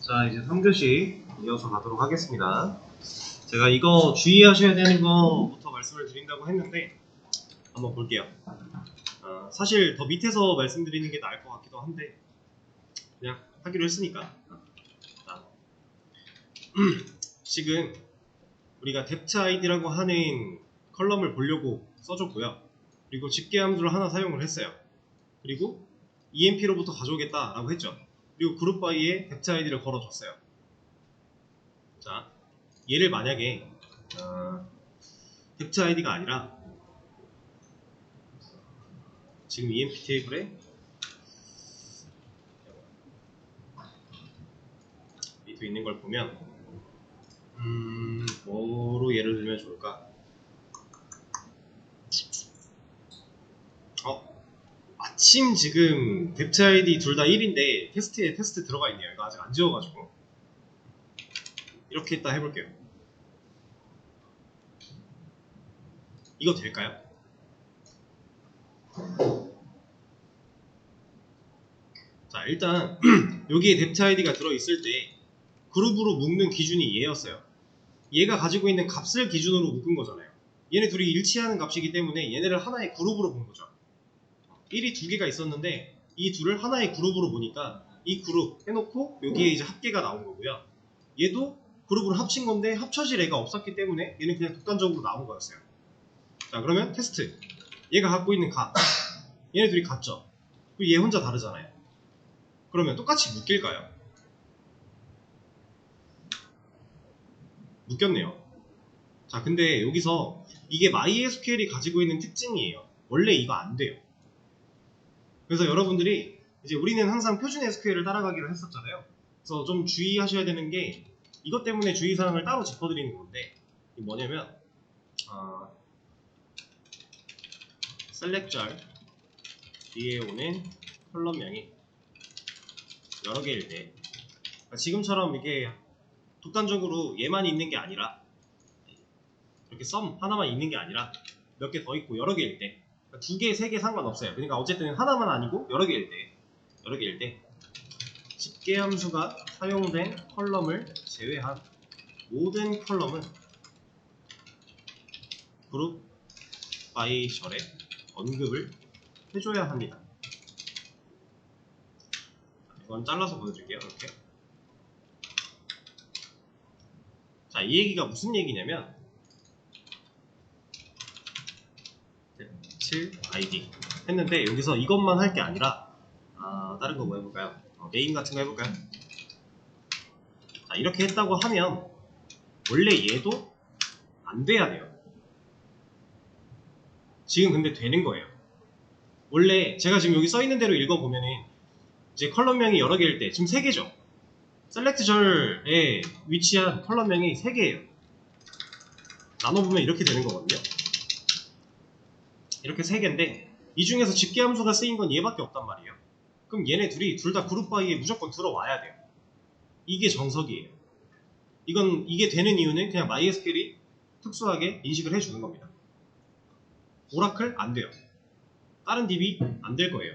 자, 이제 3교시 이어서 가도록 하겠습니다. 제가 이거 주의하셔야 되는 거부터 말씀을 드린다고 했는데 한번 볼게요. 사실 더 밑에서 말씀드리는 게 나을 것 같기도 한데 그냥 하기로 했으니까. 자, 지금 우리가 depth id라고 하는 컬럼을 보려고 써줬고요. 그리고 집계함수를 하나 사용을 했어요. 그리고 EMP로부터 가져오겠다라고 했죠. 그리고 그룹 바이에 depth id를 걸어줬어요. 자, 얘를 만약에 depth id가 아니라 지금 EMP 테이블에 밑에 있는 걸 보면 뭐로 예를 들면 좋을까? 마침 지금 depth id 둘 다 1인데 테스트에 테스트 들어가 있네요. 이거 아직 안 지워가지고 이렇게 일단 해볼게요. 이거 될까요? 자, 일단 여기에 depth id가 들어있을 때 그룹으로 묶는 기준이 얘였어요. 얘가 가지고 있는 값을 기준으로 묶은 거잖아요. 얘네 둘이 일치하는 값이기 때문에 얘네를 하나의 그룹으로 본 거죠. 1이 두 개가 있었는데 이 둘을 하나의 그룹으로 보니까 이 그룹 해놓고 여기에 이제 합계가 나온 거고요. 얘도 그룹으로 합친 건데 합쳐질 애가 없었기 때문에 얘는 그냥 독단적으로 나온 거였어요. 자, 그러면 테스트. 얘가 갖고 있는 값. 얘네 둘이 같죠? 그리고 얘 혼자 다르잖아요. 그러면 똑같이 묶일까요? 묶였네요. 자, 근데 여기서 이게 MySQL이 가지고 있는 특징이에요. 원래 이거 안 돼요. 그래서 여러분들이 이제 우리는 항상 표준 SQL을 따라가기로 했었잖아요. 그래서 좀 주의하셔야 되는 게 이것 때문에 주의사항을 따로 짚어드리는 건데 이게 뭐냐면 select 뒤에 오는 컬럼명이 여러 개일 때 그러니까 지금처럼 이게 독단적으로 얘만 있는 게 아니라 이렇게 sum 하나만 있는 게 아니라 몇 개 더 있고 여러 개일 때 두 개, 세 개 상관없어요. 그러니까 어쨌든 하나만 아니고 여러 개일 때 집계함수가 사용된 컬럼을 제외한 모든 컬럼은 그룹 바이 절에 언급을 해줘야 합니다. 이건 잘라서 보여줄게요. 이렇게. 자, 이 얘기가 무슨 얘기냐면 depth id 했는데 여기서 이것만 할 게 아니라 다른 거 뭐 해볼까요? 네임 같은 거 해볼까요? 자, 이렇게 했다고 하면 원래 얘도 안 돼야 돼요. 지금 근데 되는 거예요. 원래 제가 지금 여기 써있는 대로 읽어보면은 이제 컬럼명이 여러 개일 때 지금 3개죠. 셀렉트 절에 위치한 컬럼명이 3개예요. 나눠보면 이렇게 되는 거거든요. 이렇게 3개인데 이 중에서 집계함수가 쓰인 건 얘밖에 없단 말이에요. 그럼 얘네 둘이 둘 다 그룹 바이에 무조건 들어와야 돼요. 이게 정석이에요. 이게 되는 이유는 그냥 MySQL이 특수하게 인식을 해주는 겁니다. 오라클 안 돼요. 다른 DB 안 될 거예요.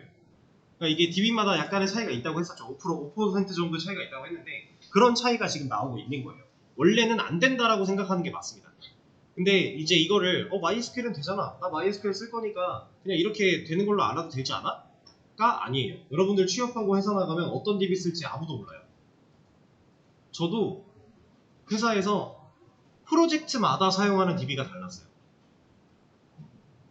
그러니까 이게 DB마다 약간의 차이가 있다고 했었죠. 5% 정도 차이가 있다고 했는데 그런 차이가 지금 나오고 있는 거예요. 원래는 안 된다라고 생각하는 게 맞습니다. 근데 이제 이거를 MySQL은 되잖아. 나 MySQL 쓸 거니까 그냥 이렇게 되는 걸로 알아도 되지 않아? 가 아니에요. 여러분들 취업하고 회사 나가면 어떤 DB 쓸지 아무도 몰라요. 저도 회사에서 프로젝트마다 사용하는 DB가 달랐어요.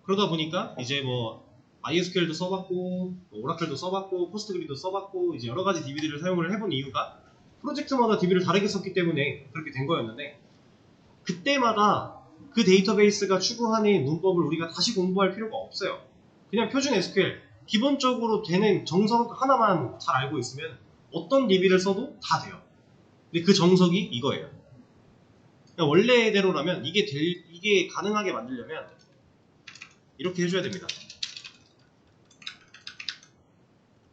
그러다 보니까 이제 뭐 MySQL도 써봤고 오라클도 써봤고 포스트그리도 써봤고 이제 여러 가지 DB들을 사용을 해본 이유가 프로젝트마다 DB를 다르게 썼기 때문에 그렇게 된 거였는데 그때마다 그 데이터베이스가 추구하는 문법을 우리가 다시 공부할 필요가 없어요. 그냥 표준 SQL 기본적으로 되는 정석 하나만 잘 알고 있으면 어떤 DB를 써도 다 돼요. 근데 그 정석이 이거예요. 그러니까 원래대로라면 이게 가능하게 만들려면 이렇게 해줘야 됩니다.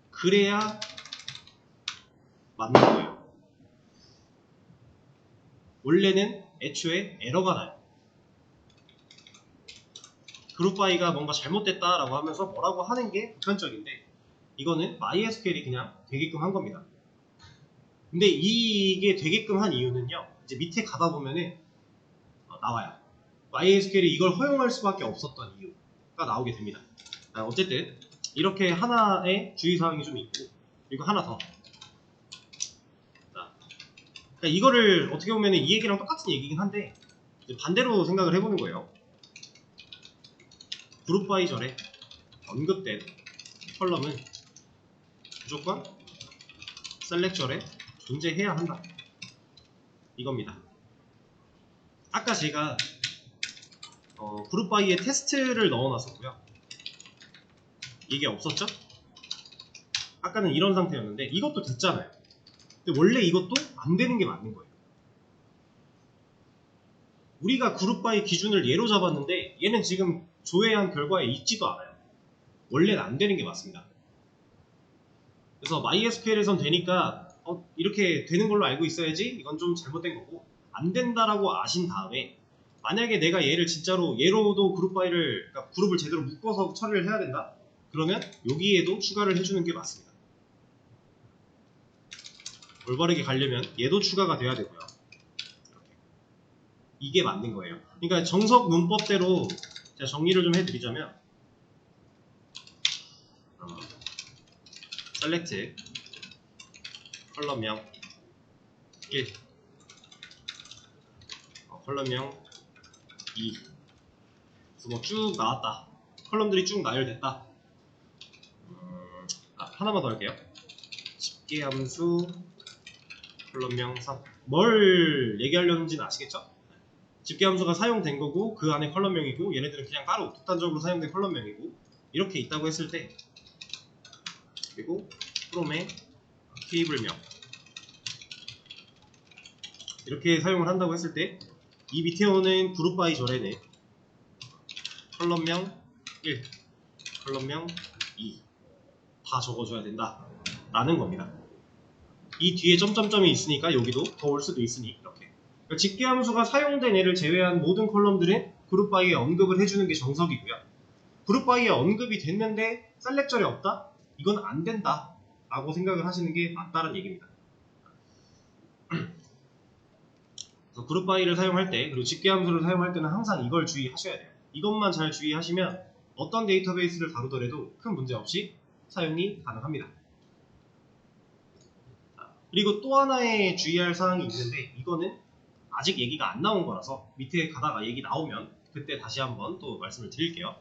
그래야 맞는 거예요. 원래는 애초에 에러가 나요. 그룹 바이가 뭔가 잘못됐다라고 하면서 뭐라고 하는 게 보편적인데 이거는 MySQL이 그냥 되게끔 한 겁니다. 근데 이게 되게끔 한 이유는요. 이제 밑에 가다 보면은 나와요. MySQL이 이걸 허용할 수밖에 없었던 이유가 나오게 됩니다. 어쨌든 이렇게 하나의 주의사항이 좀 있고, 그리고 하나 더. 그러니까 이거를 어떻게 보면 이 얘기랑 똑같은 얘기긴 한데 이제 반대로 생각을 해보는 거예요. 그룹 바이 절에 언급된 컬럼은 무조건 셀렉 절에 존재해야 한다. 이겁니다. 아까 제가 그룹 바이에 테스트를 넣어놨었고요. 이게 없었죠? 아까는 이런 상태였는데 이것도 됐잖아요. 근데 원래 이것도 안 되는 게 맞는 거예요. 우리가 그룹 바이 기준을 예로 잡았는데 얘는 지금 조회한 결과에 있지도 않아요. 원래는 안 되는 게 맞습니다. 그래서 MySQL에선 되니까 이렇게 되는 걸로 알고 있어야지 이건 좀 잘못된 거고, 안 된다라고 아신 다음에 만약에 내가 얘를 진짜로 얘로도 그룹 바이를, 그러니까 그룹을 제대로 묶어서 처리를 해야 된다? 그러면 여기에도 추가를 해주는 게 맞습니다. 올바르게 가려면 얘도 추가가 돼야 되고요. 이게 맞는 거예요. 그러니까 정석 문법대로 제가 정리를 좀 해드리자면 select 컬럼명 1, 컬럼명 2, 그래서 뭐 쭉 나왔다. 컬럼들이 쭉 나열됐다. 하나만 더 할게요. 집계함수 컬럼명 3. 뭘 얘기하려는지는 아시겠죠? 집계함수가 사용된 거고 그 안에 컬럼명이고 얘네들은 그냥 따로 독단적으로 사용된 컬럼명이고 이렇게 있다고 했을 때, 그리고 from의 테이블명 이렇게 사용을 한다고 했을 때 이 밑에 오는 그룹 바이 절에는 컬럼명 1, 컬럼명 2 다 적어줘야 된다 라는 겁니다. 이 뒤에 점점점이 있으니까 여기도 더 올 수도 있으니 이렇게. 그러니까 집계함수가 사용된 애를 제외한 모든 컬럼들은 그룹 바이에 언급을 해주는 게 정석이고요. 그룹 바이에 언급이 됐는데 셀렉절이 없다? 이건 안 된다 라고 생각을 하시는 게 맞다는 얘기입니다. 그래서 그룹 바이를 사용할 때, 그리고 집계함수를 사용할 때는 항상 이걸 주의하셔야 돼요. 이것만 잘 주의하시면 어떤 데이터베이스를 다루더라도 큰 문제 없이 사용이 가능합니다. 그리고 또 하나의 주의할 사항이 있는데 이거는 아직 얘기가 안 나온 거라서 밑에 가다가 얘기 나오면 그때 다시 한번 또 말씀을 드릴게요.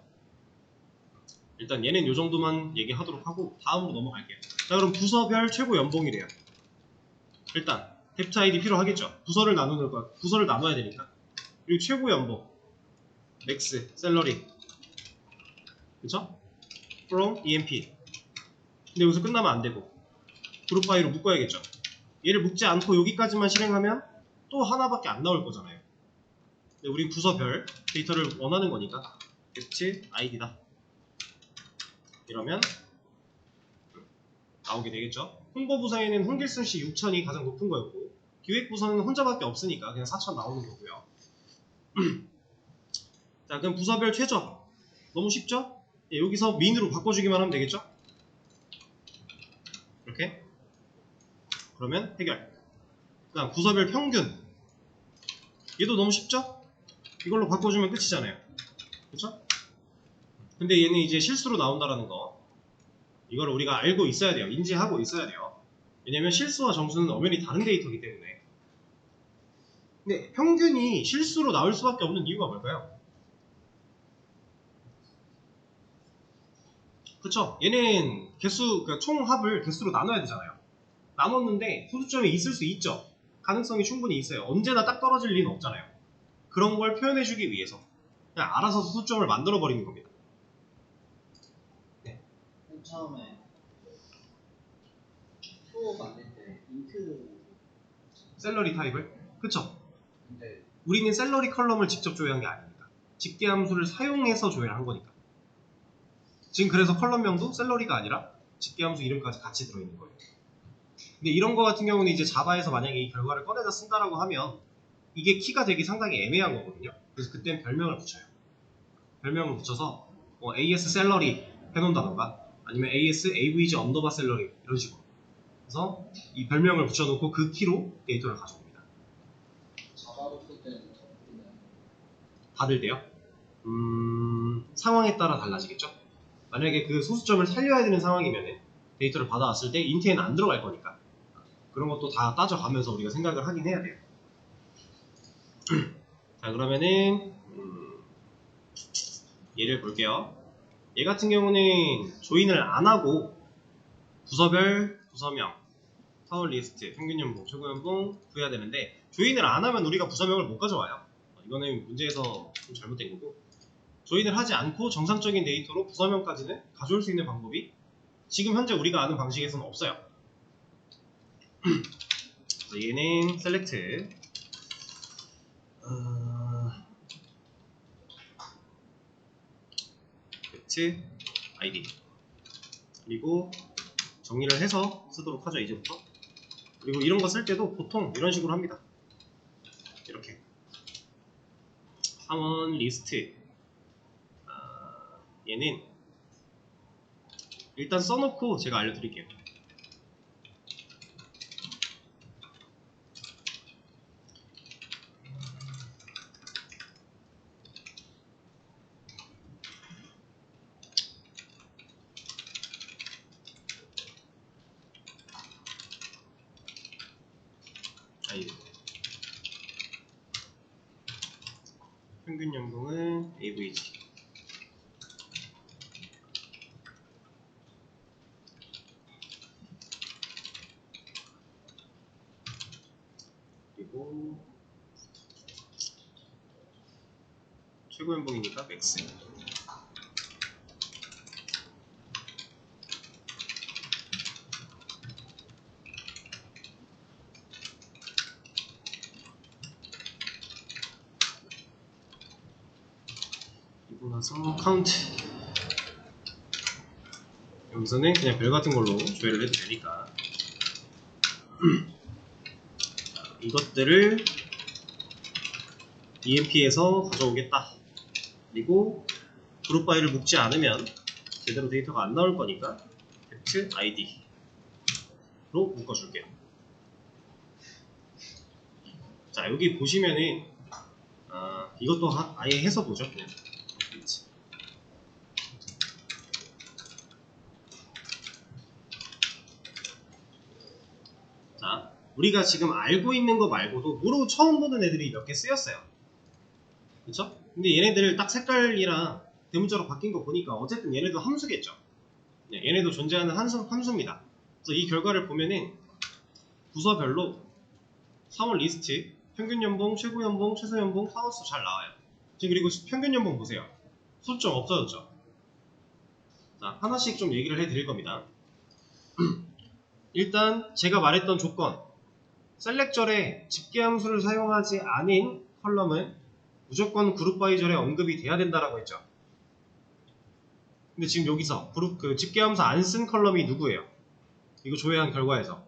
일단 얘는 요 정도만 얘기하도록 하고 다음으로 넘어갈게요. 자, 그럼 부서별 최고 연봉이래요. 일단 뎁트 아이디 필요하겠죠. 부서를 나누는 거, 부서를 나눠야 되니까. 그리고 최고 연봉, 맥스, 셀러리, 그쵸? from, emp. 근데 여기서 끝나면 안 되고 그룹 바이로 묶어야겠죠. 얘를 묶지 않고 여기까지만 실행하면 또 하나밖에 안 나올 거잖아요. 근데 우린 부서별 데이터를 원하는 거니까 뎁트 아이디다. 이러면 나오게 되겠죠. 홍보부서에는 홍길순 씨 6천이 가장 높은 거였고, 기획부서는 혼자밖에 없으니까 그냥 4천 나오는 거고요. 자, 그럼 부서별 최저 너무 쉽죠? 예, 여기서 민으로 바꿔주기만 하면 되겠죠? 이렇게. 그러면 해결. 그 다음 부서별 평균, 얘도 너무 쉽죠? 이걸로 바꿔주면 끝이잖아요. 그쵸? 근데 얘는 이제 실수로 나온다라는 거, 이걸 우리가 알고 있어야 돼요. 인지하고 있어야 돼요. 왜냐면 실수와 정수는 엄연히 다른 데이터이기 때문에. 근데 평균이 실수로 나올 수밖에 없는 이유가 뭘까요? 그쵸? 얘는 개수, 그러니까 총합을 개수로 나눠야 되잖아요. 나눴는데 소수점이 있을 수 있죠. 가능성이 충분히 있어요. 언제나 딱 떨어질 리는 없잖아요. 그런 걸 표현해주기 위해서 그냥 알아서 소수점을 만들어버리는 겁니다. 네. 처음에 투어 만들 때 인트 셀러리 타입을? 그쵸? 근데 우리는 셀러리 컬럼을 직접 조회한 게 아닙니다. 집계함수를 사용해서 조회를 한 거니까. 지금 그래서 컬럼명도 셀러리가 아니라 집계함수 이름까지 같이 들어있는 거예요. 근데 이런 거 같은 경우는 이제 자바에서 만약에 이 결과를 꺼내다 쓴다라고 하면 이게 키가 되기 상당히 애매한 거거든요. 그래서 그때는 별명을 붙여요. 별명을 붙여서 AS 셀러리 해놓는다던가 아니면 AS AVG 언더바 셀러리 이런 식으로. 그래서 이 별명을 붙여놓고 그 키로 데이터를 가져옵니다. 자바로 쓸 때는 우리는 받을 때요? 상황에 따라 달라지겠죠? 만약에 그 소수점을 살려야 되는 상황이면 데이터를 받아왔을 때 인트에는 안 들어갈 거니까 그런 것도 다 따져가면서 우리가 생각을 하긴 해야 돼요. 자, 그러면은 얘를 볼게요. 얘 같은 경우는 조인을 안 하고 부서별, 부서명, 타월 리스트, 평균 연봉, 최고 연봉 구해야 되는데 조인을 안 하면 우리가 부서명을 못 가져와요. 이거는 문제에서 좀 잘못된 거고, 조인을 하지 않고 정상적인 데이터로 부서명까지는 가져올 수 있는 방법이 지금 현재 우리가 아는 방식에서는 없어요. 그래서 얘는 셀렉트 get id 그리고 정리를 해서 쓰도록 하죠. 이제부터. 그리고 이런 거 쓸 때도 보통 이런 식으로 합니다. 이렇게 상원 리스트 얘는 일단 써놓고 제가 알려드릴게요. 평균 연봉은 AVG 그리고 최고 연봉이니까 맥스 그리고 나서 카운트 여기서는 그냥 별 같은 걸로 조회를 해도 되니까 이것들을 EMP에서 가져오겠다. 그리고 그룹 파일을 묶지 않으면 제대로 데이터가 안 나올 거니까 get id로 묶어줄게요. 자, 여기 보시면은 이것도 아예 해서 보죠. 그냥. 자, 우리가 지금 알고 있는 거 말고도 모르고 처음 보는 애들이 몇 개 쓰였어요. 그쵸? 근데 얘네들 딱 색깔이랑 대문자로 바뀐 거 보니까 어쨌든 얘네도 함수겠죠. 얘네도 존재하는 함수입니다. 그래서 이 결과를 보면은 부서별로 사원 리스트, 평균 연봉, 최고 연봉, 최소 연봉, 파워수 잘 나와요. 지금 그리고 평균 연봉 보세요. 수점 없어졌죠. 자, 하나씩 좀 얘기를 해드릴 겁니다. 일단 제가 말했던 조건, 셀렉절에 집계함수를 사용하지 않은 컬럼은 무조건 그룹 바이절에 언급이 돼야 된다라고 했죠. 근데 지금 여기서 집계함수 안 쓴 컬럼이 누구예요? 이거 조회한 결과에서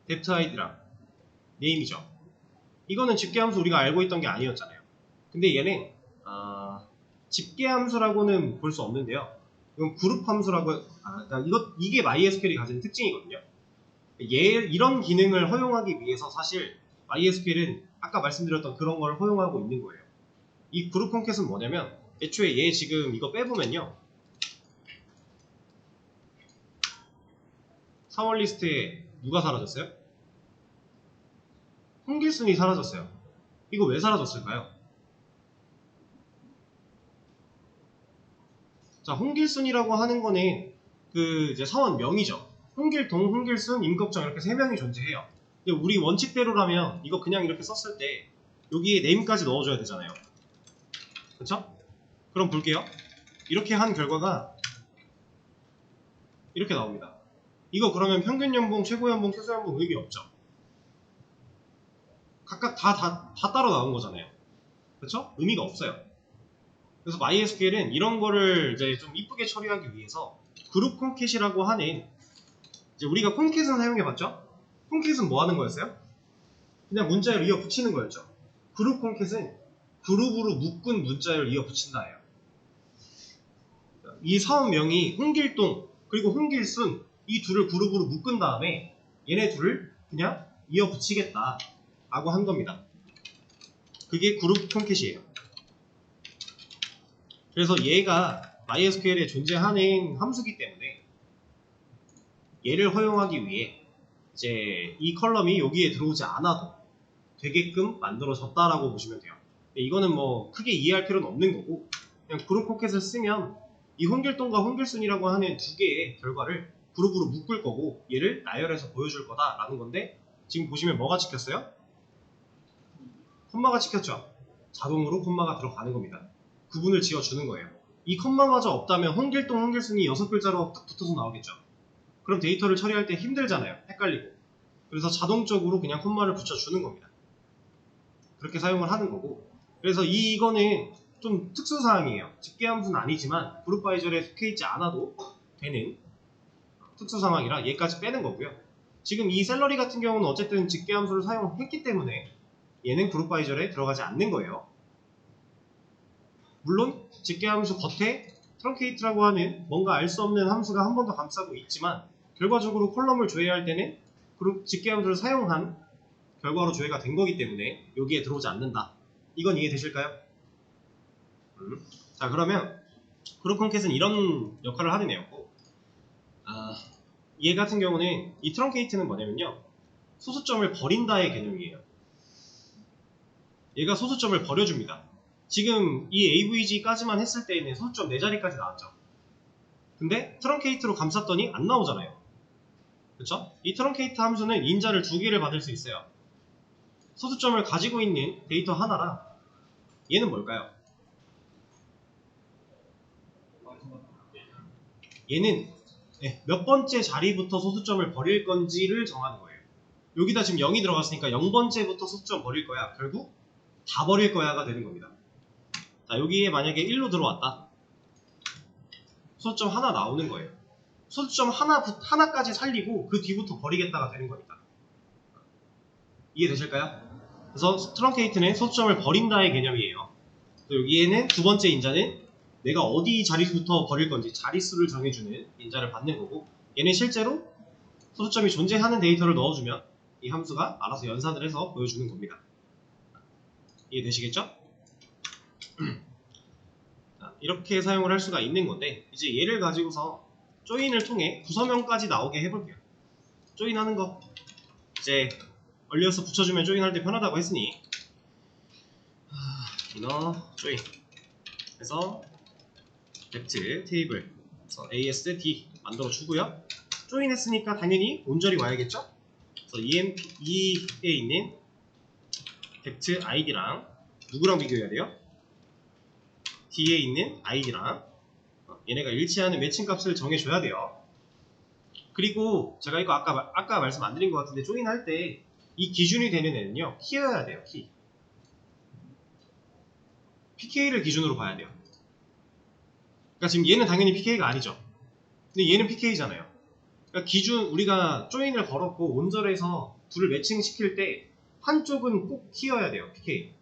depth id랑 name이죠. 이거는 집계함수 우리가 알고 있던 게 아니었잖아요. 근데 얘는 집계함수라고는 볼 수 없는데요. 이건 그룹 함수라고 이게 MySQL이 가진 특징이거든요. 이런 기능을 허용하기 위해서 사실 MySQL은 아까 말씀드렸던 그런 걸 허용하고 있는 거예요. 이 그룹 콘캣은 뭐냐면 애초에 얘 지금 이거 빼보면요. 사원 리스트에 누가 사라졌어요? 홍길순이 사라졌어요. 이거 왜 사라졌을까요? 자, 홍길순이라고 하는 거는 이제 사원 명이죠. 홍길동, 홍길순, 임꺽정 이렇게 세 명이 존재해요. 근데 우리 원칙대로라면 이거 그냥 이렇게 썼을 때 여기에 네임까지 넣어줘야 되잖아요. 그쵸? 그럼 볼게요. 이렇게 한 결과가 이렇게 나옵니다. 이거 그러면 평균 연봉, 최고 연봉, 최소 연봉 의미 없죠? 각각 다 따로 나온 거잖아요. 그쵸? 의미가 없어요. 그래서 MySQL은 이런 거를 이제 좀 이쁘게 처리하기 위해서 그룹 콘캣이라고 하는 이제 우리가 콘캣은 사용해봤죠? 콘캣은 뭐 하는 거였어요? 그냥 문자열 이어 붙이는 거였죠. 그룹 콘캣은 그룹으로 묶은 문자열 이어 붙인다예요. 이 사원명이 홍길동 그리고 홍길순 이 둘을 그룹으로 묶은 다음에 얘네 둘을 그냥 이어 붙이겠다 라고 한 겁니다. 그게 그룹 톰캣이에요. 그래서 얘가 MySQL에 존재하는 함수기 때문에 얘를 허용하기 위해 이제 이 컬럼이 여기에 들어오지 않아도 되게끔 만들어졌다라고 보시면 돼요. 이거는 뭐 크게 이해할 필요는 없는 거고 그냥 그룹 포켓을 쓰면 이 홍길동과 홍길순이라고 하는 두 개의 결과를 그룹으로 묶을 거고 얘를 나열해서 보여줄 거다라는 건데 지금 보시면 뭐가 찍혔어요? 콤마가 찍혔죠? 자동으로 콤마가 들어가는 겁니다. 구분을 지어주는 거예요. 이 콤마마저 없다면 홍길동, 홍길순이 6글자로 딱 붙어서 나오겠죠. 그럼 데이터를 처리할 때 힘들잖아요. 헷갈리고. 그래서 자동적으로 그냥 콤마를 붙여주는 겁니다. 그렇게 사용을 하는 거고 그래서 이거는 좀 특수사항이에요. 집계함수는 아니지만 그룹 바이절에 속해 있지 않아도 되는 특수상황이라 얘까지 빼는 거고요. 지금 이 샐러리 같은 경우는 어쨌든 집계함수를 사용했기 때문에 얘는 그룹 바이절에 들어가지 않는 거예요. 물론 집계함수 겉에 트렁케이트라고 하는 뭔가 알 수 없는 함수가 한 번 더 감싸고 있지만 결과적으로 컬럼을 조회할 때는 그룹 집계함수를 사용한 결과로 조회가 된 거기 때문에 여기에 들어오지 않는다. 이건 이해되실까요? 자 그러면 그룹 콘캣은 이런 역할을 하는 애였고 얘 같은 경우는 이 트렁케이트는 뭐냐면요 소수점을 버린다의 개념이에요. 얘가 소수점을 버려줍니다. 지금 이 AVG까지만 했을 때에는 소수점 4자리까지 나왔죠. 근데 트렁케이트로 감쌌더니 안 나오잖아요. 그쵸? 이 트렁케이트 함수는 인자를 2개를 받을 수 있어요. 소수점을 가지고 있는 데이터 하나랑 얘는 뭘까요? 얘는 몇 번째 자리부터 소수점을 버릴 건지를 정하는 거예요. 여기다 지금 0이 들어갔으니까 0번째부터 소수점 버릴 거야. 결국 다 버릴 거야가 되는 겁니다. 자 여기에 만약에 1로 들어왔다. 소수점 하나 나오는 거예요. 소수점 하나까지 살리고 그 뒤부터 버리겠다가 되는 거니까. 이해되실까요? 그래서 트렁케이트는 소수점을 버린다의 개념이에요. 여기에는 두 번째 인자는 내가 어디 자리부터 버릴 건지 자릿수를 정해주는 인자를 받는 거고 얘는 실제로 소수점이 존재하는 데이터를 넣어주면 이 함수가 알아서 연산을 해서 보여주는 겁니다. 이해되시겠죠? 자, 이렇게 사용을 할 수가 있는 건데 이제 얘를 가지고서 조인을 통해 구서명까지 나오게 해볼게요. 조인하는 거 이제 얼리어서 붙여주면 조인할 때 편하다고 했으니 이너 조인 해서 벡트 테이블 그래서 ASD 만들어 주고요. 조인했으니까 당연히 온절이 와야겠죠? 그래서 EMP에 있는 벡트 ID랑 누구랑 비교해야 돼요? D에 있는 ID랑 얘네가 일치하는 매칭 값을 정해줘야 돼요. 그리고 제가 이거 아까 말씀 안 드린 것 같은데 조인할 때 이 기준이 되는 애는요 키여야 돼요. 키 PK를 기준으로 봐야 돼요. 그러니까 지금 얘는 당연히 PK가 아니죠. 근데 얘는 PK잖아요. 그러니까 기준 우리가 조인을 걸었고 온절에서 둘을 매칭시킬 때 한쪽은 꼭 키여야 돼요. PK.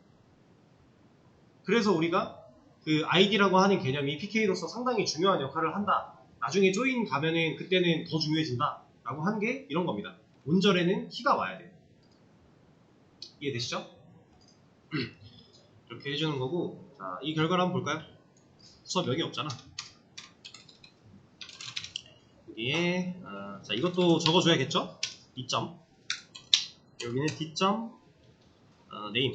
그래서 우리가 그 ID라고 하는 개념이 PK로서 상당히 중요한 역할을 한다. 나중에 조인 가면은 그때는 더 중요해진다. 라고 한 게 이런 겁니다. 온절에는 키가 와야 돼요. 이해되시죠? 이렇게 해주는 거고 자, 이 결과를 한번 볼까요? 수업 여기 없잖아. 여기에 자 이것도 적어줘야겠죠? D점 여기는 D점 네임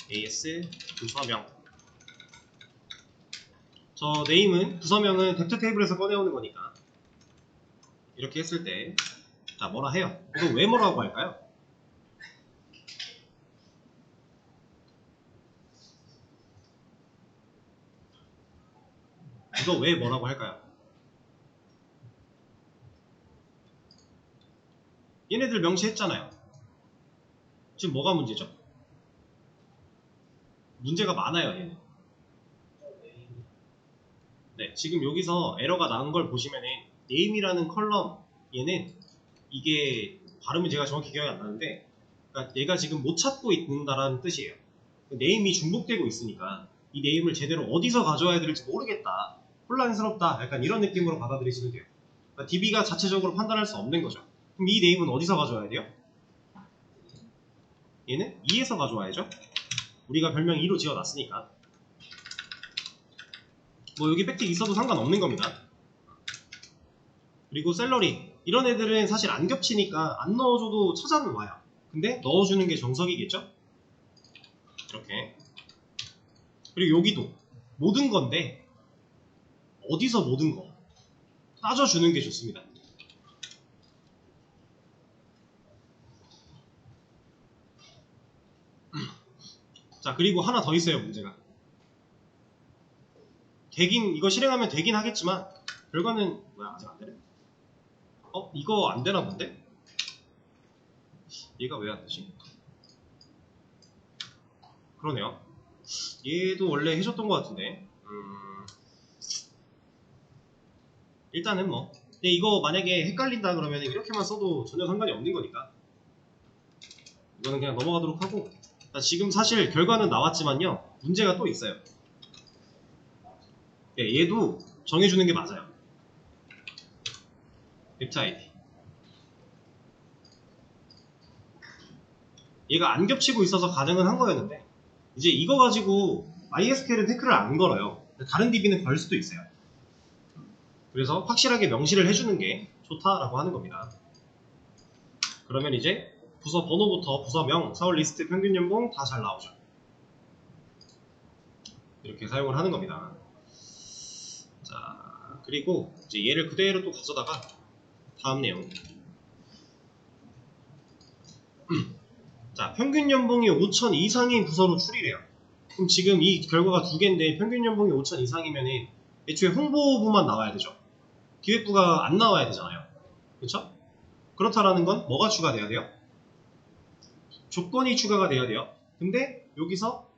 AS 부서명 저 네임은 부서명은 벡터 테이블에서 꺼내오는 거니까 이렇게 했을 때 자 뭐라 해요? 이거 왜 뭐라고 할까요? 이거 왜 뭐라고 할까요? 얘네들 명시했잖아요. 지금 뭐가 문제죠? 문제가 많아요. 얘는. 네, 지금 여기서 에러가 나온 걸 보시면은 name이라는 컬럼 얘는 이게 발음이 제가 정확히 기억이 안 나는데 그러니까 얘가 지금 못 찾고 있는다라는 뜻이에요. name이 중복되고 있으니까 이 name을 제대로 어디서 가져와야 될지 모르겠다. 혼란스럽다. 약간 이런 느낌으로 받아들이시면 돼요. 그러니까 DB가 자체적으로 판단할 수 없는 거죠. 그럼 이 네임은 어디서 가져와야 돼요? 얘는 2에서 가져와야죠. 우리가 별명 2로 지어놨으니까. 뭐 여기 백틱 있어도 상관없는 겁니다. 그리고 샐러리 이런 애들은 사실 안 겹치니까 안 넣어줘도 찾아는 와요. 근데 넣어주는 게 정석이겠죠? 이렇게. 그리고 여기도 모든 건데 어디서 모든 거 따져주는 게 좋습니다. 자, 그리고 하나 더 있어요. 문제가 되긴, 이거 실행하면 되긴 하겠지만 결과는 뭐야, 아직 안 되네? 이거 안 되나 본데? 얘가 왜 안 되지? 그러네요. 얘도 원래 해줬던 것 같은데. 일단은 뭐. 근데 이거 만약에 헷갈린다 그러면 이렇게만 써도 전혀 상관이 없는 거니까 이거는 그냥 넘어가도록 하고. 자, 지금 사실 결과는 나왔지만요, 문제가 또 있어요. 예, 얘도 정해주는 게 맞아요. 웹트 아이디. 얘가 안 겹치고 있어서 가능은 한 거였는데 이제 이거 가지고 MySQL은 태클을 안 걸어요. 다른 DB는 걸 수도 있어요. 그래서 확실하게 명시를 해주는 게 좋다라고 하는 겁니다. 그러면 이제 부서 번호부터 부서명, 서울 리스트, 평균 연봉 다 잘 나오죠. 이렇게 사용을 하는 겁니다. 자, 그리고 이제 얘를 그대로 또 가져다가 다음 내용. 자, 평균 연봉이 5천 이상인 부서로 추리래요. 그럼 지금 이 결과가 두 개인데 평균 연봉이 5천 이상이면 애초에 홍보부만 나와야 되죠. 기획부가 안 나와야 되잖아요. 그렇죠? 그렇다라는 건 뭐가 추가돼야 돼요? 조건이 추가가 돼야 돼요. 근데 여기서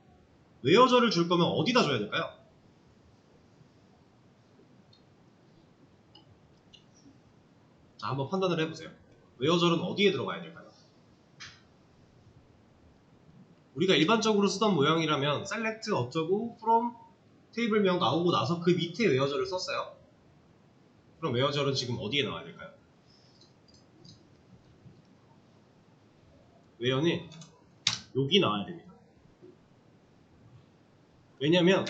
웨어저를 줄 거면 어디다 줘야 될까요? 자, 한번 판단을 해보세요. 웨어절은 어디에 들어가야 될까요? 우리가 일반적으로 쓰던 모양이라면 select 어쩌고 from 테이블명 나오고 나서 그 밑에 웨어절을 썼어요. 그럼 웨어절은 지금 어디에 나와야 될까요? 웨어는 여기 나와야 됩니다. 왜냐면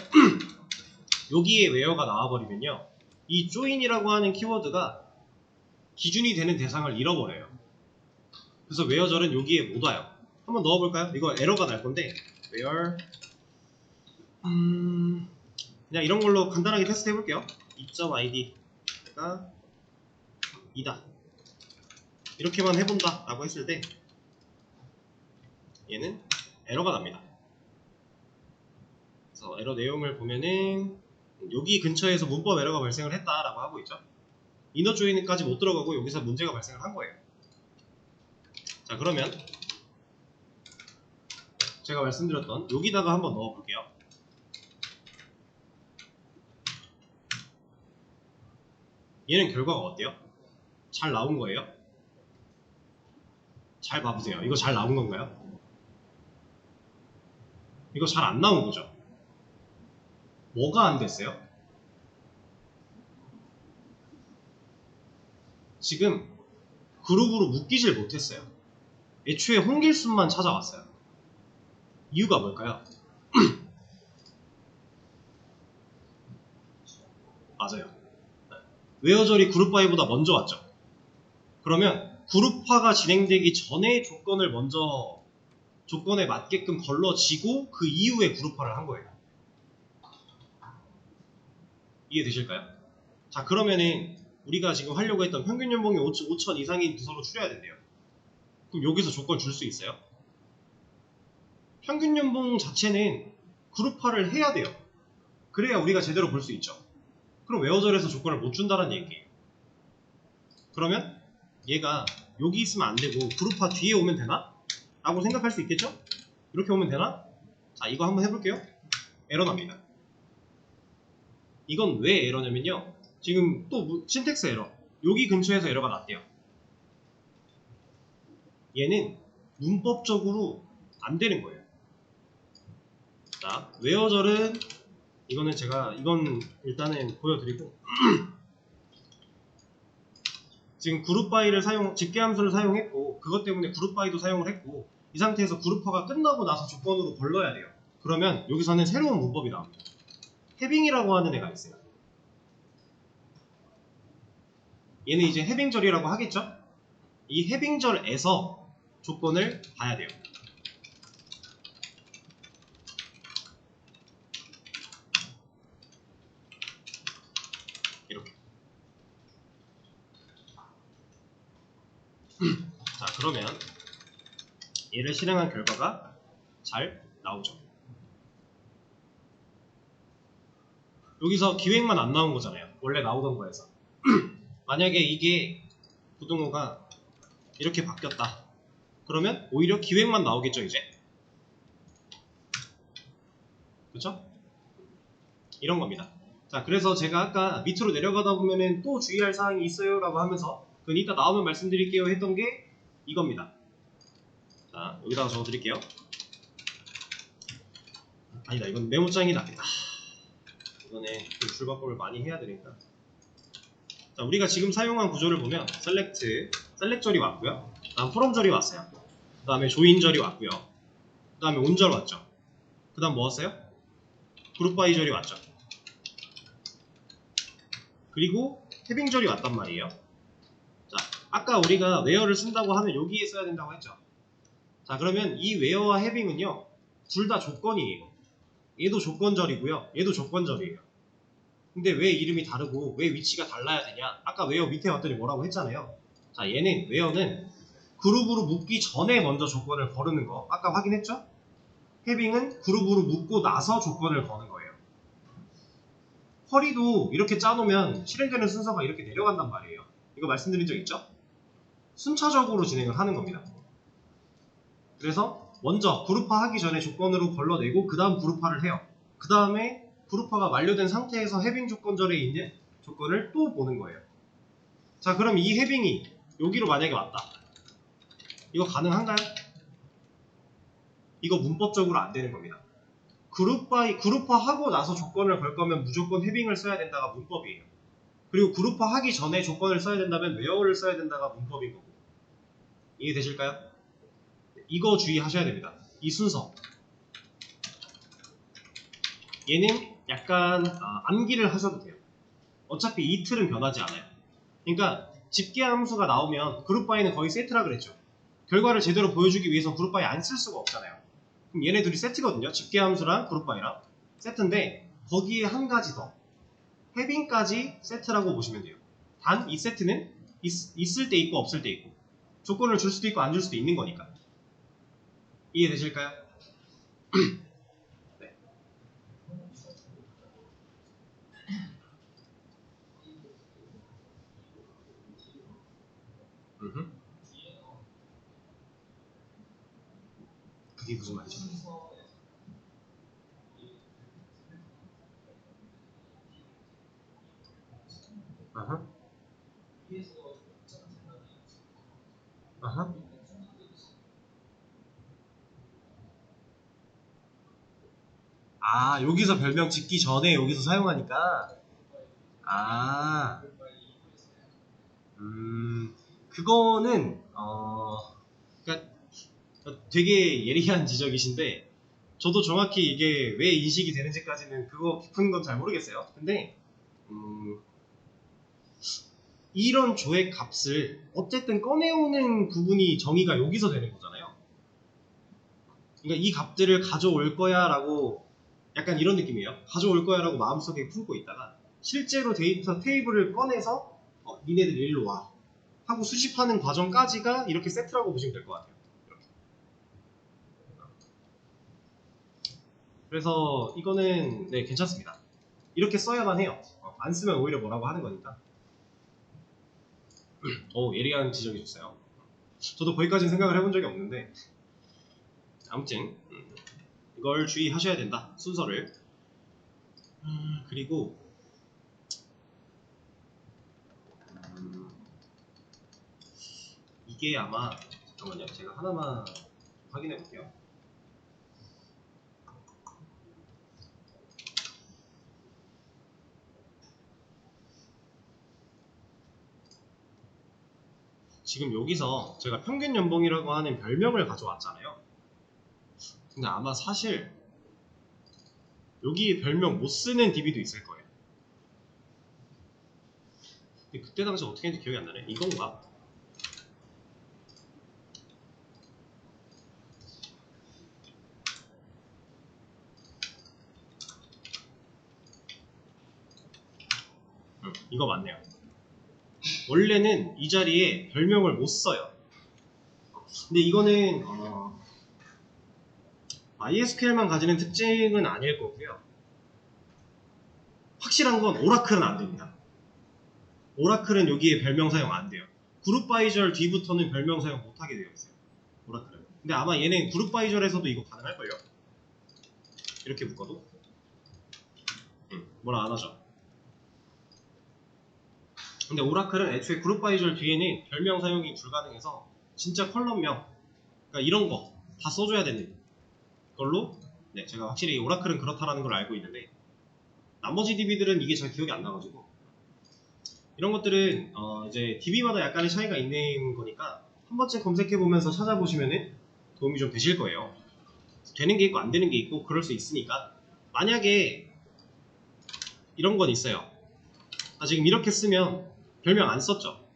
여기에 웨어가 나와버리면요, 이 join이라고 하는 키워드가 기준이 되는 대상을 잃어버려요. 그래서 웨어절은 여기에 못 와요. 한번 넣어볼까요? 이거 에러가 날 건데 where 그냥 이런 걸로 간단하게 테스트 해볼게요. 2.id가 2다 이렇게만 해본다 라고 했을 때 얘는 에러가 납니다. 그래서 에러 내용을 보면은 여기 근처에서 문법 에러가 발생을 했다라고 하고 있죠. 이너 조인까지 못 들어가고 여기서 문제가 발생을 한 거예요. 자, 그러면 제가 말씀드렸던 여기다가 한번 넣어볼게요. 얘는 결과가 어때요? 잘 나온 거예요? 잘 봐보세요. 이거 잘 나온 건가요? 이거 잘 안 나온 거죠? 뭐가 안 됐어요? 지금 그룹으로 묶이질 못했어요. 애초에 홍길순만 찾아왔어요. 이유가 뭘까요? 맞아요. 웨어절이 그룹5보다 먼저 왔죠. 그러면 그룹화가 진행되기 전에 조건을 먼저 조건에 맞게끔 걸러지고 그 이후에 그룹화를 한 거예요. 이해되실까요? 자, 그러면은 우리가 지금 하려고 했던 평균 연봉이 5천 이상인 부서로 추려야 된대요. 그럼 여기서 조건 줄 수 있어요? 평균 연봉 자체는 그룹화를 해야 돼요. 그래야 우리가 제대로 볼 수 있죠. 그럼 웨어절에서 조건을 못 준다는 얘기예요. 그러면 얘가 여기 있으면 안 되고 그룹화 뒤에 오면 되나? 라고 생각할 수 있겠죠? 이렇게 오면 되나? 자, 이거 한번 해볼게요. 에러 납니다. 이건 왜 에러냐면요, 지금 또 신텍스 에러, 여기 근처에서 에러가 났대요. 얘는 문법적으로 안 되는 거예요. 자, 웨어절은 이건 일단은 보여드리고 지금 그룹 바이를 집계 함수를 사용했고 그것 때문에 그룹 바이도 사용을 했고 이 상태에서 그룹화가 끝나고 나서 조건으로 걸러야 돼요. 그러면 여기서는 새로운 문법이 나옵니다. 해빙이라고 하는 애가 있어요. 얘는 이제 해빙절이라고 하겠죠? 이 해빙절에서 조건을 봐야 돼요. 이렇게. 자, 그러면 얘를 실행한 결과가 잘 나오죠. 여기서 기획만 안 나온 거잖아요. 원래 나오던 거에서. 만약에 이게 부등호가 이렇게 바뀌었다. 그러면 오히려 기획만 나오겠죠, 이제. 그렇죠? 이런 겁니다. 자, 그래서 제가 아까 밑으로 내려가다 보면은 또 주의할 사항이 있어요 라고 하면서 그건 이따 나오면 말씀드릴게요 했던 게 이겁니다. 자, 여기다가 적어드릴게요. 아니다, 이건 메모장이 낫겠다. 이번에 줄바꿈을 많이 해야 되니까. 자, 우리가 지금 사용한 구조를 보면 셀렉절이 왔고요. 다음 프롬절이 왔어요. 그 다음에 조인절이 왔고요. 그 다음에 온절 왔죠. 그 다음 뭐 왔어요? 그룹바이절이 왔죠. 그리고 해빙절이 왔단 말이에요. 자, 아까 우리가 웨어를 쓴다고 하면 여기에 써야 된다고 했죠. 자, 그러면 이 웨어와 해빙은요, 둘 다 조건이에요. 얘도 조건절이고요, 얘도 조건절이에요. 근데 왜 이름이 다르고 왜 위치가 달라야 되냐? 아까 웨어 밑에 왔더니 뭐라고 했잖아요. 자, 얘는 웨어는 그룹으로 묶기 전에 먼저 조건을 거르는 거 아까 확인했죠? 해빙은 그룹으로 묶고 나서 조건을 거는 거예요. 쿼리도 이렇게 짜놓으면 실행되는 순서가 이렇게 내려간단 말이에요. 이거 말씀드린 적 있죠? 순차적으로 진행을 하는 겁니다. 그래서 먼저 그룹화하기 전에 조건으로 걸러내고 그 다음 그룹화를 해요. 그 다음에 그룹화가 완료된 상태에서 해빙 조건절에 있는 조건을 또 보는 거예요. 자, 그럼 이 해빙이 여기로 만약에 왔다. 이거 가능한가요? 이거 문법적으로 안 되는 겁니다. 그룹화하고 나서 조건을 걸 거면 무조건 해빙을 써야 된다가 문법이에요. 그리고 그룹화하기 전에 조건을 써야 된다면 웨어를 써야 된다가 문법인 거고. 이해되실까요? 이거 주의하셔야 됩니다. 이 순서. 얘는 약간 암기를 하셔도 돼요. 어차피 이 틀은 변하지 않아요. 그러니까 집계 함수가 나오면 그룹 바이는 거의 세트라 그랬죠. 결과를 제대로 보여주기 위해서 그룹 바이 안 쓸 수가 없잖아요. 그럼 얘네 둘이 세트거든요. 집계 함수랑 그룹 바이랑 세트인데 거기에 한 가지 더 해빙까지 세트라고 보시면 돼요. 단 이 세트는 있을 때 있고 없을 때 있고 조건을 줄 수도 있고 안 줄 수도 있는 거니까. 이해되실까요? 네. 그게 무슨 말이죠? 아하. 아하. 아, 여기서 별명 짓기 전에 여기서 사용하니까. 아, 그거는 그러니까 되게 예리한 지적이신데 저도 정확히 이게 왜 인식이 되는지까지는 그거 깊은 건 잘 모르겠어요. 근데 이런 조의 값을 어쨌든 꺼내오는 부분이 정의가 여기서 되는 거잖아요. 그러니까 이 값들을 가져올 거야 라고 약간 이런 느낌이에요. 가져올 거야 라고 마음속에 품고 있다가 실제로 데이터 테이블을 꺼내서 니네들 일로 와 하고 수집하는 과정까지가 이렇게 세트라고 보시면 될 것 같아요. 이렇게. 그래서 이거는 네, 괜찮습니다. 이렇게 써야만 해요. 안 쓰면 오히려 뭐라고 하는 거니까. 예리한 지적이셨어요. 저도 거기까지는 생각을 해본 적이 없는데 아무튼 이걸 주의하셔야 된다. 순서를. 그리고 이게 아마 잠깐만요. 제가 하나만 확인해 볼게요. 지금 여기서 제가 평균 연봉이라고 하는 별명을 가져왔잖아요. 근데 아마 사실 여기 별명 못 쓰는 DB도 있을 거예요. 근데 그때 당시 어떻게 했는지 기억이 안 나네. 이건가? 이거 맞네요. 원래는 이 자리에 별명을 못 써요. 근데 이거는 MySQL만 가지는 특징은 아닐 거고요. 확실한 건 오라클은 안 됩니다. 오라클은 여기에 별명 사용 안 돼요. 그룹바이절 뒤부터는 별명 사용 못하게 되어 있어요. 오라클은. 근데 아마 얘는 그룹바이절에서도 이거 가능할걸요? 이렇게 묶어도? 뭐라 안 하죠. 근데 오라클은 애초에 그룹바이절 뒤에는 별명 사용이 불가능해서 진짜 컬럼명, 그러니까 이런 거 다 써줘야 되는 걸로, 네, 제가 확실히 오라클은 그렇다라는 걸 알고 있는데 나머지 DB들은 이게 잘 기억이 안 나가지고 이런 것들은 이제 DB마다 약간의 차이가 있는 거니까 한 번쯤 검색해보면서 찾아보시면 도움이 좀 되실 거예요. 되는 게 있고 안 되는 게 있고 그럴 수 있으니까 만약에 이런 건 있어요. 지금 이렇게 쓰면 별명 안 썼죠.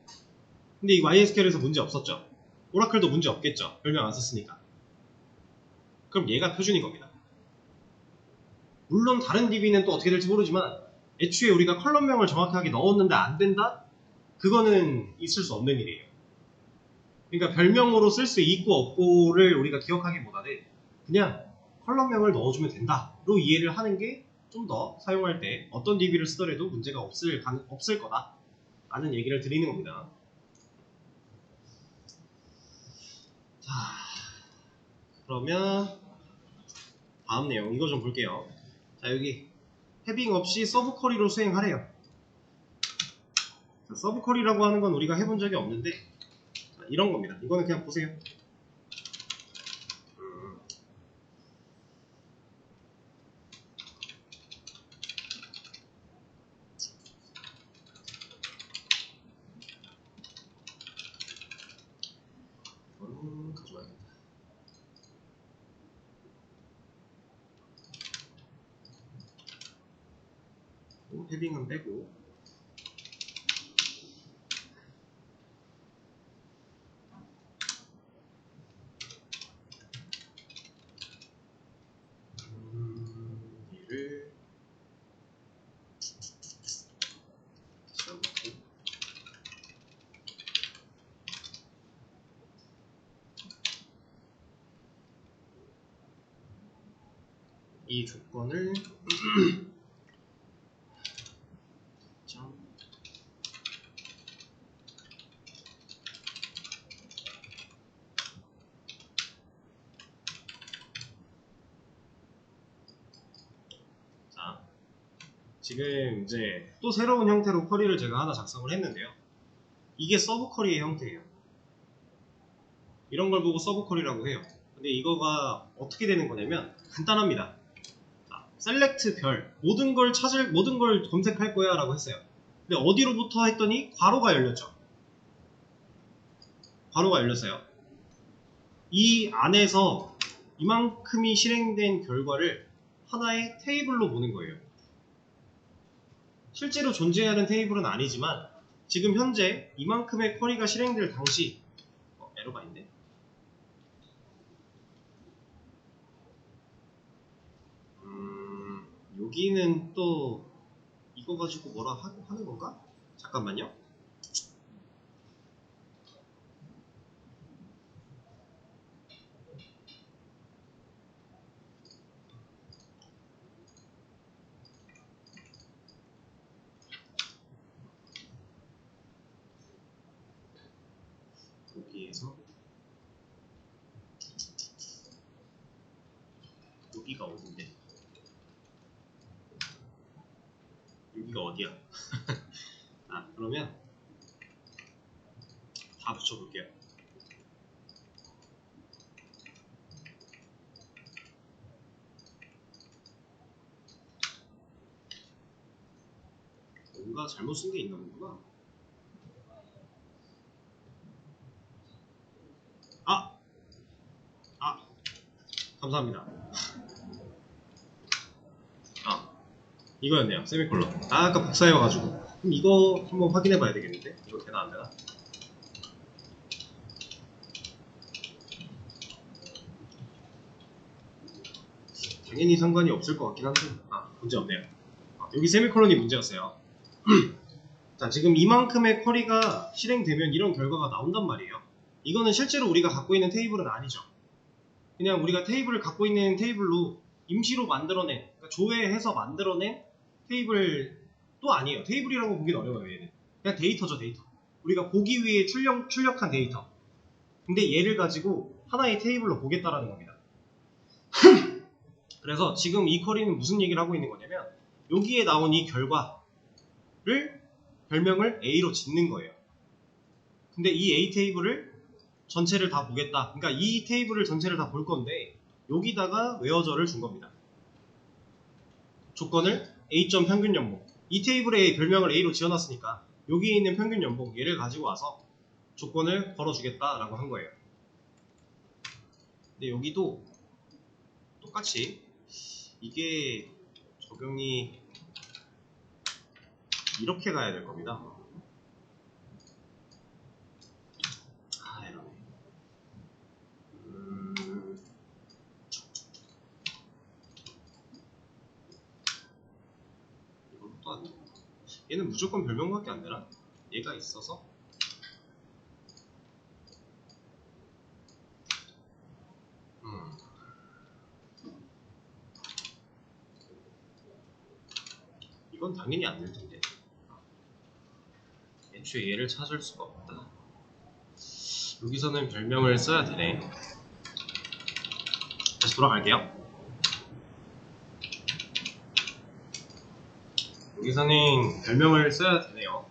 근데 이 MySQL에서 문제 없었죠. 오라클도 문제 없겠죠. 별명 안 썼으니까. 그럼 얘가 표준인 겁니다. 물론 다른 DB는 또 어떻게 될지 모르지만 애초에 우리가 컬럼명을 정확하게 넣었는데 안 된다? 그거는 있을 수 없는 일이에요. 그러니까 별명으로 쓸 수 있고 없고를 우리가 기억하기보다는 그냥 컬럼명을 넣어주면 된다로 이해를 하는 게 좀 더 사용할 때 어떤 DB를 쓰더라도 문제가 없을 거다 라는 얘기를 드리는 겁니다. 자, 그러면 다음 내용 이거 좀 볼게요. 자, 여기 해빙 없이 서브 쿼리로 수행하래요. 자, 서브 쿼리라고 하는 건 우리가 해본 적이 없는데 자, 이런 겁니다. 이거는 그냥 보세요. 가져와야겠다. 해빙은 빼고 얘를 이 조건을 자, 지금 이제 또 새로운 형태로 쿼리를 제가 하나 작성을 했는데요. 이게 서브 쿼리의 형태예요. 이런 걸 보고 서브 쿼리라고 해요. 근데 이거가 어떻게 되는 거냐면 간단합니다. 자, 셀렉트 별 모든 걸 검색할 거야 라고 했어요. 근데 어디로부터 했더니 괄호가 열렸죠. 괄호가 열렸어요. 이 안에서 이만큼이 실행된 결과를 하나의 테이블로 보는 거예요. 실제로 존재하는 테이블은 아니지만 지금 현재 이만큼의 쿼리가 실행될 당시 에러가 있네. 여기는 또 이거 가지고 뭐라 하는 건가? 잠깐만요. 여기에서 여기가 어딘데? 여기가 어디야? 그러면 다 붙여볼게요. 뭔가 잘못 쓴 게 있나 보구나. 감사합니다. 이거였네요. 세미콜론. 아까 복사해와가지고. 그럼 이거 한번 확인해봐야 되겠는데? 이거 되나 안 되나? 당연히 상관이 없을 것 같긴 한데. 문제 없네요. 여기 세미콜론이 문제였어요. 자, 지금 이만큼의 쿼리가 실행되면 이런 결과가 나온단 말이에요. 이거는 실제로 우리가 갖고 있는 테이블은 아니죠. 그냥 우리가 테이블을 갖고 있는 테이블로 임시로 만들어낸, 그러니까 조회해서 만들어낸 테이블도 아니에요. 테이블이라고 보기는 어려워요, 얘는. 그냥 데이터죠, 데이터. 우리가 보기 위해 출력한 데이터. 근데 얘를 가지고 하나의 테이블로 보겠다라는 겁니다. 그래서 지금 이 쿼리는 무슨 얘기를 하고 있는 거냐면, 여기에 나온 이 결과를 별명을 A로 짓는 거예요. 근데 이 A 테이블을 전체를 다 보겠다. 그러니까 이 테이블을 전체를 다 볼 건데 여기다가 웨어저를 준 겁니다. 조건을 A.점 평균 연봉. 이 테이블에 별명을 A로 지어놨으니까 여기에 있는 평균 연봉 얘를 가지고 와서 조건을 걸어주겠다라고 한 거예요. 근데 여기도 똑같이 이게 적용이 이렇게 가야 될 겁니다. 이러네. 이것도 안 돼. 얘는 무조건 별명밖에 안 되나? 얘가 있어서 이건 당연히 안 될 텐데. 애초에 얘를 찾을 수가 없다. 여기서는 별명을 써야 되네. 다시 돌아갈게요. 여기서는 별명을 써야 되네요.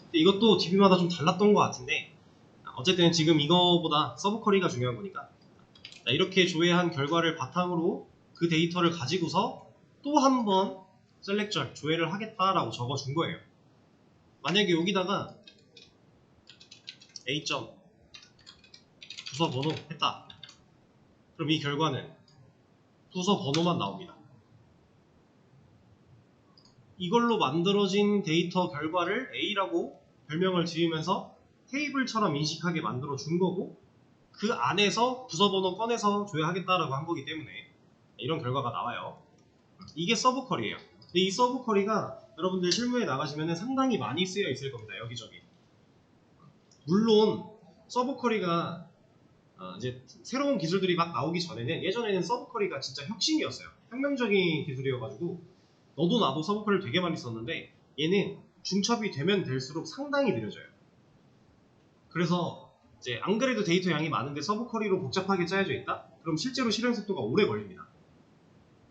근데 이것도 DB마다 좀 달랐던 것 같은데 어쨌든 지금 이거보다 서브 쿼리가 중요한 거니까 이렇게 조회한 결과를 바탕으로 그 데이터를 가지고서 또 한 번 셀렉션 조회를 하겠다라고 적어준 거예요. 만약에 여기다가 A점 부서 번호 했다. 그럼 이 결과는 부서 번호만 나옵니다. 이걸로 만들어진 데이터 결과를 A라고 별명을 지으면서 테이블처럼 인식하게 만들어 준 거고 그 안에서 부서 번호 꺼내서 조회하겠다라고 한 거기 때문에 이런 결과가 나와요. 이게 서브 쿼리예요. 근데 이 서브 쿼리가 여러분들 실무에 나가시면 상당히 많이 쓰여 있을 겁니다. 여기저기. 물론 서브 쿼리가 이제 새로운 기술들이 막 나오기 전에는 예전에는 서브 쿼리가 진짜 혁신이었어요. 혁명적인 기술이어가지고 너도 나도 서브 쿼리를 되게 많이 썼는데 얘는 중첩이 되면 될수록 상당히 느려져요. 그래서 이제 안 그래도 데이터 양이 많은데 서브 쿼리로 복잡하게 짜여져 있다? 그럼 실제로 실행 속도가 오래 걸립니다.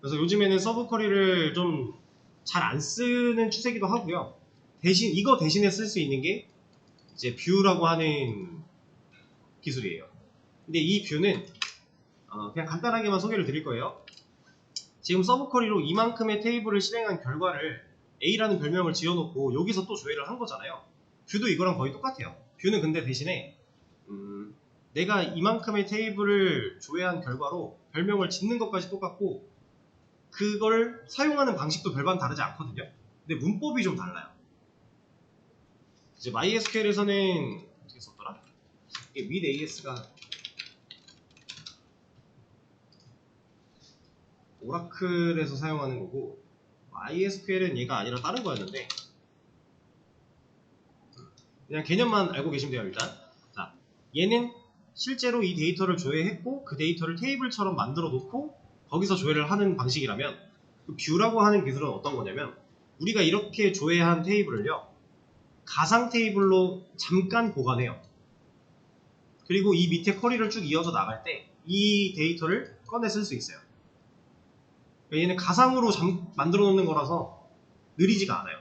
그래서 요즘에는 서브 쿼리를 좀 잘 안 쓰는 추세기도 하고요. 대신 이거 대신에 쓸 수 있는 게 이제 뷰라고 하는 기술이에요. 근데 이 뷰는 그냥 간단하게만 소개를 드릴 거예요. 지금 서브 쿼리로 이만큼의 테이블을 실행한 결과를 A라는 별명을 지어놓고 여기서 또 조회를 한 거잖아요. 뷰도 이거랑 거의 똑같아요. 뷰는 근데 대신에 내가 이만큼의 테이블을 조회한 결과로 별명을 짓는 것까지 똑같고 그걸 사용하는 방식도 별반 다르지 않거든요. 근데 문법이 좀 달라요. 이제 MySQL에서는 어떻게 썼더라? 이게 with.as가 오라클에서 사용하는 거고 MySQL은 얘가 아니라 다른 거였는데 그냥 개념만 알고 계시면 돼요. 일단 자, 얘는 실제로 이 데이터를 조회했고 그 데이터를 테이블처럼 만들어 놓고 거기서 조회를 하는 방식이라면 그 뷰라고 하는 기술은 어떤 거냐면 우리가 이렇게 조회한 테이블을요 가상 테이블로 잠깐 보관해요. 그리고 이 밑에 쿼리를 쭉 이어서 나갈 때 이 데이터를 꺼내 쓸 수 있어요. 얘는 가상으로 만들어 놓는 거라서 느리지가 않아요.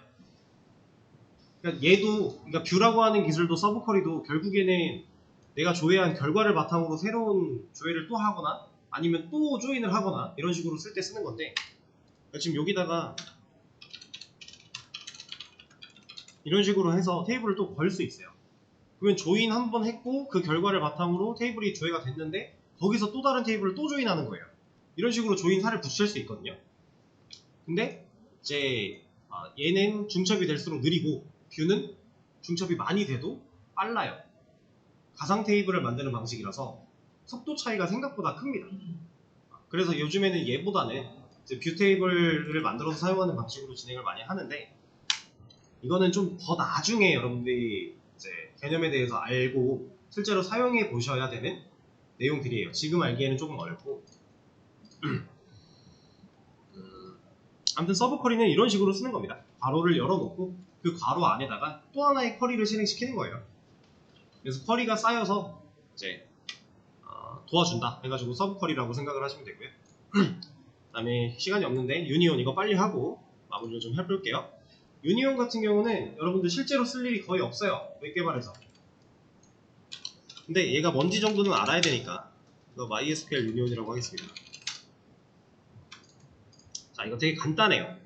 그러니까 얘도, 그러니까 뷰라고 하는 기술도 서브 쿼리도 결국에는 내가 조회한 결과를 바탕으로 새로운 조회를 또 하거나 아니면 또 조인을 하거나 이런 식으로 쓸 때 쓰는 건데 지금 여기다가 이런 식으로 해서 테이블을 또 걸 수 있어요. 그러면 조인 한 번 했고 그 결과를 바탕으로 테이블이 조회가 됐는데 거기서 또 다른 테이블을 또 조인하는 거예요. 이런 식으로 조인 사를 붙일 수 있거든요. 근데 이제 얘는 중첩이 될수록 느리고 뷰는 중첩이 많이 돼도 빨라요. 가상 테이블을 만드는 방식이라서 속도 차이가 생각보다 큽니다. 그래서 요즘에는 얘보다는 이제 뷰 테이블을 만들어서 사용하는 방식으로 진행을 많이 하는데, 이거는 좀 더 나중에 여러분들이 이제 개념에 대해서 알고 실제로 사용해 보셔야 되는 내용들이에요. 지금 알기에는 조금 어렵고. 아무튼 서브 쿼리는 이런 식으로 쓰는 겁니다. 괄호를 열어놓고 그 괄호 안에다가 또 하나의 쿼리를 실행시키는 거예요. 그래서 쿼리가 쌓여서 이제 도와준다 해가지고 서브 쿼리라고 생각을 하시면 되고요. 그 다음에 시간이 없는데 유니온 이거 빨리 하고 마무리를 좀 해볼게요. 유니온 같은 경우는 여러분들 실제로 쓸 일이 거의 없어요. 웹 개발에서. 근데 얘가 뭔지 정도는 알아야 되니까 이거 MySQL 유니온이라고 하겠습니다. 자, 이거 되게 간단해요.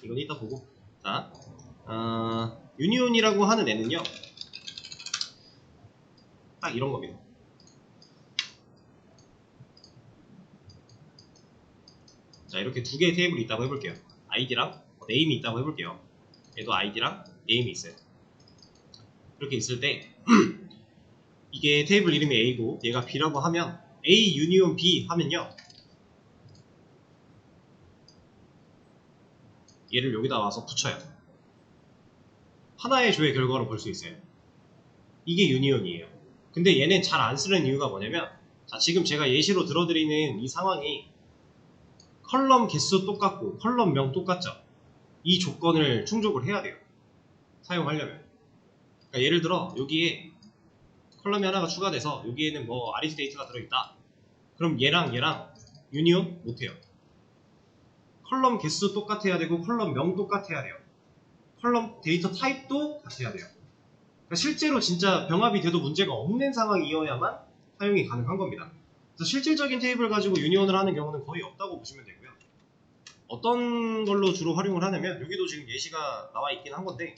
이건 이따 보고. 자, 유니온이라고 하는 애는요, 딱 이런 겁니다. 자, 이렇게 두 개의 테이블이 있다고 해볼게요. 아이디랑 네임이 있다고 해볼게요. 얘도 아이디랑 네임이 있어요. 이렇게 있을 때 이게 테이블 이름이 A고 얘가 B라고 하면 A 유니온 B 하면요, 얘를 여기다 와서 붙여요. 하나의 조의 결과로 볼 수 있어요. 이게 유니온이에요. 근데 얘는 잘 안 쓰는 이유가 뭐냐면, 자, 지금 제가 예시로 들어드리는 이 상황이 컬럼 개수 똑같고 컬럼명 똑같죠. 이 조건을 충족을 해야 돼요. 사용하려면. 그러니까 예를 들어 여기에 컬럼이 하나가 추가돼서 여기에는 뭐 아리스 데이터가 들어있다. 그럼 얘랑 유니온 못해요. 컬럼 개수 똑같아야 되고 컬럼명 똑같아야 돼요. 컬럼 데이터 타입도 같아야 돼요. 그러니까 실제로 진짜 병합이 돼도 문제가 없는 상황이어야만 사용이 가능한 겁니다. 그래서 실질적인 테이블 가지고 유니온을 하는 경우는 거의 없다고 보시면 되고요. 어떤 걸로 주로 활용을 하냐면, 여기도 지금 예시가 나와 있긴 한 건데,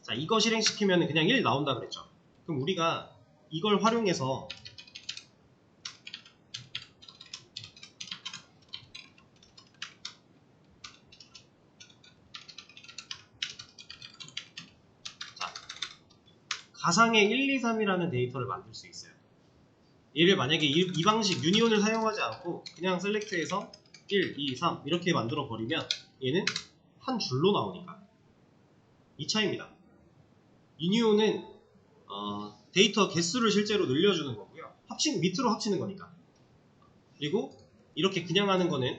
자, 이거 실행시키면 그냥 1 나온다 그랬죠. 그럼 우리가 이걸 활용해서 자, 가상의 1, 2, 3이라는 데이터를 만들 수 있어요. 얘를 만약에 이 방식 유니온을 사용하지 않고 그냥 셀렉트해서 1, 2, 3 이렇게 만들어 버리면 얘는 한 줄로 나오니까 이 차이입니다. 유니온은 데이터 개수를 실제로 늘려주는 거고요. 밑으로 합치는 거니까. 그리고 이렇게 그냥 하는 거는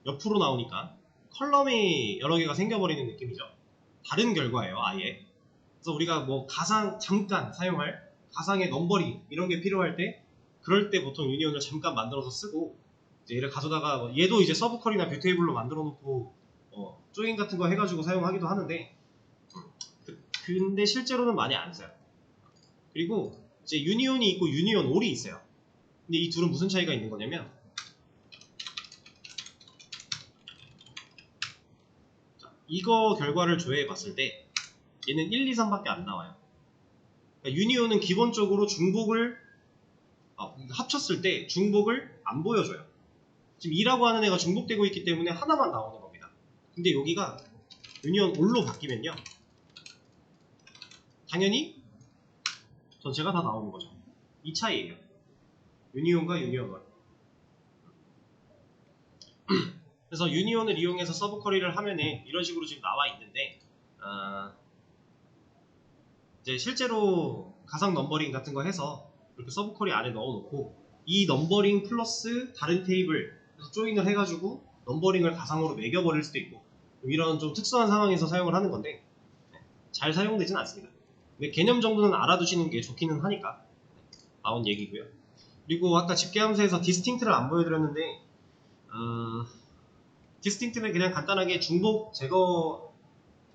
옆으로 나오니까 컬럼이 여러 개가 생겨버리는 느낌이죠. 다른 결과예요, 아예. 그래서 우리가 뭐 가상 잠깐 사용할 가상의 넘버링 이런 게 필요할 때, 그럴 때 보통 유니온을 잠깐 만들어서 쓰고, 이제 얘를 가져다가 얘도 이제 서브 쿼리나 뷰 테이블로 만들어 놓고 조인 같은 거 해가지고 사용하기도 하는데, 근데 실제로는 많이 안 써요. 그리고 이제 유니온이 있고 유니온 올이 있어요. 근데 이 둘은 무슨 차이가 있는 거냐면, 자, 이거 결과를 조회해 봤을 때 얘는 1, 2, 3밖에 안 나와요. 그러니까 유니온은 기본적으로 중복을 합쳤을 때 중복을 안 보여줘요. 지금 2라고 하는 애가 중복되고 있기 때문에 하나만 나오는 겁니다. 근데 여기가 유니온 올로 바뀌면요, 당연히 전체가 다 나오는 거죠. 이 차이예요. 유니온과 유니온 올. 그래서 유니온을 이용해서 서브 쿼리를 하면은 이런 식으로 지금 나와 있는데, 이제 실제로 가상 넘버링 같은 거 해서 이렇게 서브 쿼리 안에 넣어놓고 이 넘버링 플러스 다른 테이블 그래서 조인을 해가지고 넘버링을 가상으로 매겨버릴 수도 있고, 이런 좀 특수한 상황에서 사용을 하는 건데 잘 사용되진 않습니다. 근데 개념 정도는 알아두시는 게 좋기는 하니까 나온 얘기고요. 그리고 아까 집계함수에서 디스팅트를 안 보여드렸는데, 디스팅트는 그냥 간단하게 중복 제거예요.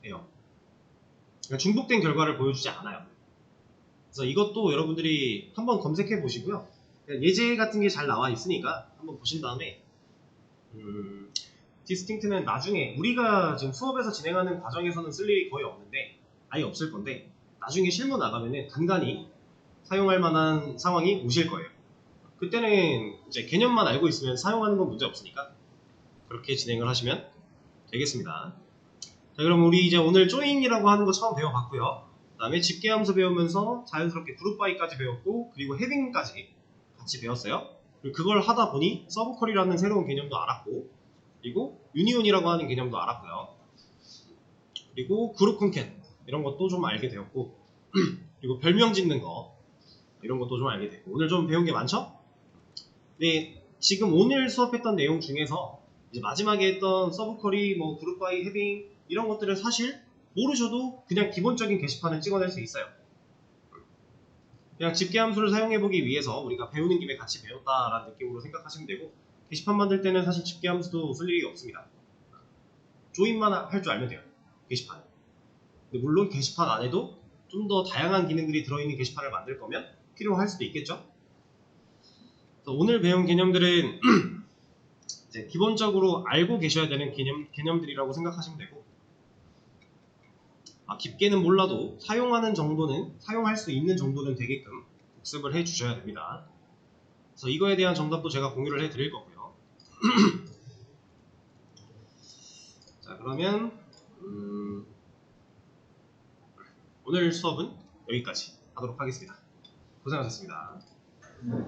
그러니까 중복된 결과를 보여주지 않아요. 그래서 이것도 여러분들이 한번 검색해 보시고요. 예제 같은 게 잘 나와 있으니까 한번 보신 다음에 디스팅트는 나중에 우리가 지금 수업에서 진행하는 과정에서는 쓸 일이 거의 없는데 아예 없을 건데 나중에 실무 나가면은 간간히 사용할 만한 상황이 오실 거예요. 그때는 이제 개념만 알고 있으면 사용하는 건 문제 없으니까 그렇게 진행을 하시면 되겠습니다. 자, 그럼 우리 이제 오늘 조인이라고 하는 거 처음 배워봤고요. 그 다음에 집계함수 배우면서 자연스럽게 그룹 바이까지 배웠고 그리고 헤빙까지 같이 배웠어요. 그리고 그걸 하다 보니 서브컬이라는 새로운 개념도 알았고 그리고 유니온이라고 하는 개념도 알았고요. 그리고 그룹 콘캔 이런 것도 좀 알게 되었고 그리고 별명 짓는 거 이런 것도 좀 알게 됐고 오늘 좀 배운 게 많죠? 네, 지금 오늘 수업했던 내용 중에서 이제 마지막에 했던 서브쿼리, 뭐 그룹 바이, 헤빙 이런 것들을 사실 모르셔도 그냥 기본적인 게시판을 찍어낼 수 있어요. 그냥 집계함수를 사용해보기 위해서 우리가 배우는 김에 같이 배웠다라는 느낌으로 생각하시면 되고 게시판 만들 때는 사실 집계함수도 쓸 일이 없습니다. 조인만 할 줄 알면 돼요. 게시판. 근데 물론 게시판 안에도 좀 더 다양한 기능들이 들어있는 게시판을 만들 거면 필요할 수도 있겠죠. 오늘 배운 개념들은 이제 기본적으로 알고 계셔야 되는 개념들이라고 생각하시면 되고 깊게는 몰라도 사용하는 정도는 사용할 수 있는 정도는 되게끔 복습을 해 주셔야 됩니다. 그래서 이거에 대한 정답도 제가 공유를 해 드릴 거고요. 자, 그러면 오늘 수업은 여기까지 하도록 하겠습니다. 고생하셨습니다.